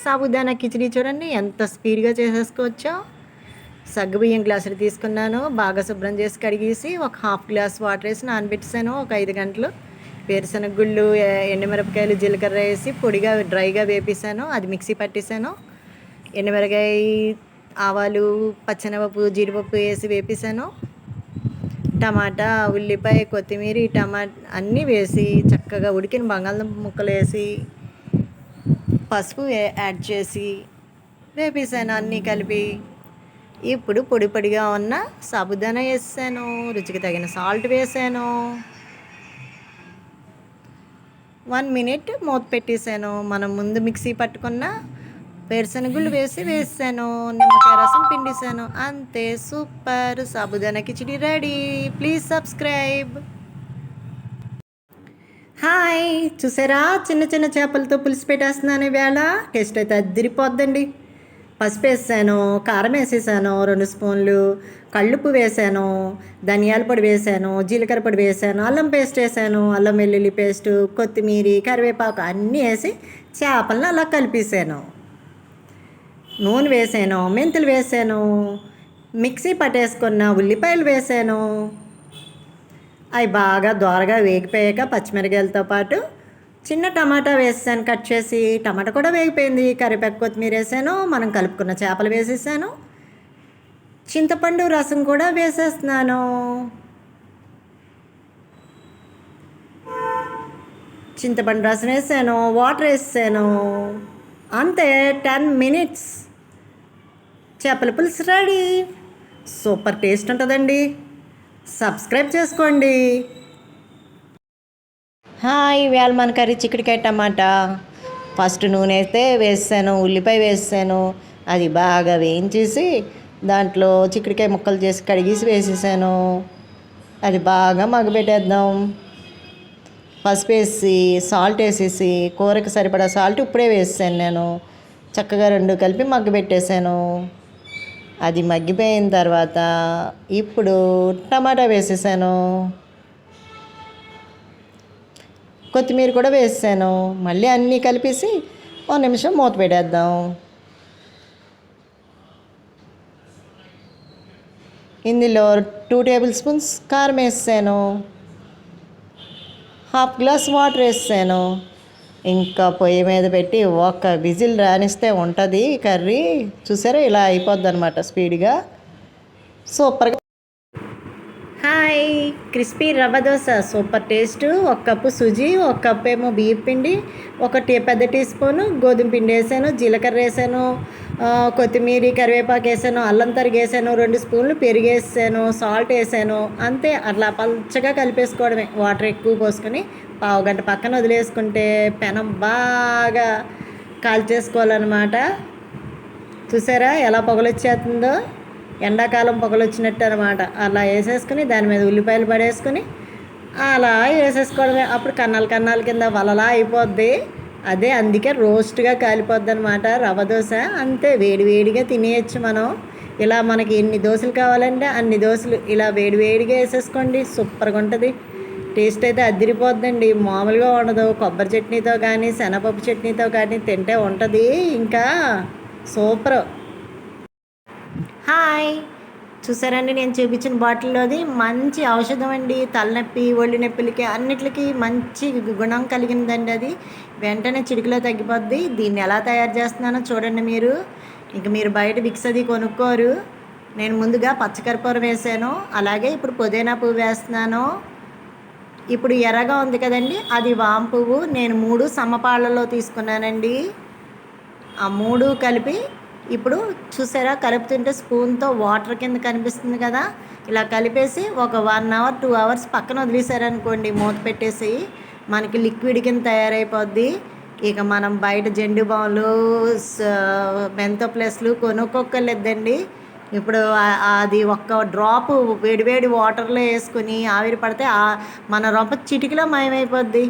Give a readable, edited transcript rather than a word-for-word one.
సాబుదానా కిచిడి చూడండి ఎంత స్పీడ్గా చేసేసుకోవచ్చో. సగ్గుబియ్యం గ్లాసులు తీసుకున్నాను, బాగా శుభ్రం చేసి కడిగేసి ఒక హాఫ్ గ్లాస్ వాటర్ వేసి నానబెట్టేసాను ఒక 5 గంటలు. వేరుశనగ గుళ్ళు, ఎండుమిరపకాయలు, జీలకర్ర వేసి పొడిగా డ్రైగా వేపేసాను, అది మిక్సీ పట్టేసాను. ఎండుమిరకాయ, ఆవాలు, పచ్చెనపప్పు, జీడిపప్పు వేసి వేపేసాను. టమాటా, ఉల్లిపాయ, కొత్తిమీర, అన్నీ వేసి చక్కగా ఉడికిన బంగాళదుంప ముక్కలు వేసి పసుపు యాడ్ చేసి వేపేసాను అన్నీ కలిపి. ఇప్పుడు పొడి పొడిగా ఉన్న సాబుదానా వేసాను, రుచికి తగిన సాల్ట్ వేసాను. 1 మినిట్ మూత పెట్టేసాను. మనం ముందు మిక్సీ పట్టుకున్న వేరుశనగుళ్ళు వేసాను, నిమ్మకాయ రసం పిండేసాను. అంతే, super sabudana khichdi ready. Please subscribe. Hi, చూసారా చిన్న చిన్న చేపలతో పులుసు పెట్టేస్తున్నాను ఈవేళ. టేస్ట్ అయితే అదిరిపోద్దండి. పసుపు వేసాను, కారం వేసేసాను 2 స్పూన్లు, కళ్ళుప్పు వేసాను, ధనియాల పొడి వేసాను, జీలకర్ర పొడి వేసాను, అల్లం పేస్ట్ వేసాను, అల్లం వెల్లుల్లి పేస్టు, కొత్తిమీర, కరివేపాకు అన్నీ వేసి చేపలను అలా కలిపేసాను. నూనె వేసాను, మెంతులు వేసాను, మిక్సీ పట్టేసుకున్న ఉల్లిపాయలు వేసాను. అవి బాగా దోరగా వేగిపోయాక పచ్చిమిరకాయలతో పాటు చిన్న టమాటా వేసాను కట్ చేసి. టమాటా కూడా వేగిపోయింది. కరివేపాకు, కొత్తిమీర వేసాను, మనం కలుపుకున్న చేపలు వేసేసాను. చింతపండు రసం కూడా వేసేస్తున్నాను. చింతపండు రసం వేసాను, వాటర్ వేసాను. అంతే, 10 మినిట్స్ చేపల పులుసు రెడీ. సూపర్ టేస్ట్ ఉంటుందండి. సబ్స్క్రైబ్ చేసుకోండి. హాయ్, ఇవాళ మన కర్రీ చిక్కుడుకాయ టమాటా. ఫస్ట్ నూనె అయితే వేసాను, ఉల్లిపాయ వేసాను, అది బాగా వేయించేసి దాంట్లో చిక్కుడుకాయ ముక్కలు చేసి కడిగేసి వేసేసాను. అది బాగా మగ్గబెట్టేద్దాం. పసుపు వేసి సాల్ట్ వేసేసి కూరకు సరిపడా సాల్ట్ ఇప్పుడే వేసాను నేను. చక్కగా 2 కలిపి మగ్గబెట్టేసాను. అది మగ్గిపోయిన తర్వాత ఇప్పుడు టమాటా వేసేసాను, కొత్తిమీర కూడా వేసాను. మళ్ళీ అన్నీ కలిపేసి 1 నిమిషం మూత పెట్టేద్దాం. ఇందులో 2 టేబుల్ స్పూన్స్ కారం వేసాను, హాఫ్ గ్లాస్ వాటర్ వేసాను. ఇంకా పొయ్యి మీద పెట్టి ఒక విజిల్ రానిస్తే ఉంటుంది కర్రీ. చూసారా, ఇలా అయిపోద్ది అనమాట స్పీడ్గా. సూపర్గా. Hi, crispy rava dosa super taste. 1 cup suji, 1 cup ఏమో బియ్యం పిండి, పెద్ద టీ స్పూను గోధుమ పిండి వేసాను, జీలకర్ర వేసాను, కొత్తిమీర, కరివేపాకు వేసాను, అల్లం తరిగి వేసాను, 2 స్పూన్లు పెరుగు వేసాను, సాల్ట్ వేసాను. అంతే, అట్లా పల్చగా కలిపేసుకోవడమే. వాటర్ ఎక్కువ పోసుకొని పావు గంట పక్కన వదిలేసుకుంటే పెనం బాగా కాల్చేసుకోవాలన్నమాట. చూసారా ఎలా పొగలొచ్చేస్తుందో, ఎండాకాలం పొగలొచ్చినట్టు అనమాట. అలా వేసేసుకుని దాని మీద ఉల్లిపాయలు పడేసుకుని అలా వేసేసుకోవడమే. అప్పుడు కన్నాల కింద వలలా అయిపోద్ది. అదే అందుకే రోస్ట్గా కాలిపోద్ది అనమాట రవ్వ దోశ. అంతే, వేడివేడిగా తినేయచ్చు మనం. ఇలా మనకి ఎన్ని దోశలు కావాలంటే అన్ని దోశలు ఇలా వేడివేడిగా వేసేసుకోండి. సూపర్గా ఉంటుంది. టేస్ట్ అయితే అదిరిపోద్దండి, మామూలుగా ఉండదు. కొబ్బరి చట్నీతో కానీ శనగపప్పు చట్నీతో కానీ తింటే ఉంటుంది ఇంకా సూపర్. హాయ్, చూసారండి నేను చూపించిన బాటిల్లోది మంచి ఔషధం అండి. తలనొప్పి, ఒళ్ళు నొప్పులకి అన్నిటికీ మంచి గుణం కలిగిందండి. అది వెంటనే చిటికలో తగ్గిపోద్ది. దీన్ని ఎలా తయారు చేస్తున్నానో చూడండి మీరు. ఇంక మీరు బయట విక్స్ అది కొనుక్కోరు. నేను ముందుగా పచ్చకర్పూరం వేసాను, అలాగే ఇప్పుడు పుదీనా పువ్వు వేస్తున్నాను. ఇప్పుడు ఎర్రగా ఉంది కదండి, అది వాము పువ్వు. నేను 3 సమపాళ్ళలో తీసుకున్నానండి. ఆ 3 కలిపి ఇప్పుడు చూసారా, కలుపుతుంటే స్పూన్తో వాటర్ కింద కనిపిస్తుంది కదా, ఇలా కలిపేసి ఒక 1 అవర్ 2 అవర్స్ పక్కన వదిలేసారనుకోండి, మూత పెట్టేసి మనకి లిక్విడ్ కింద తయారైపోద్ది. ఇక మనం బయట జెండు బాములు, మెంతో ప్లస్లు కొనుక్కోక్కర్లేదండి. ఇప్పుడు అది ఒక్క డ్రాపు వేడివేడి వాటర్లో వేసుకుని ఆవిరి పడితే మన రొంప చిటికలో మాయమైపోద్ది.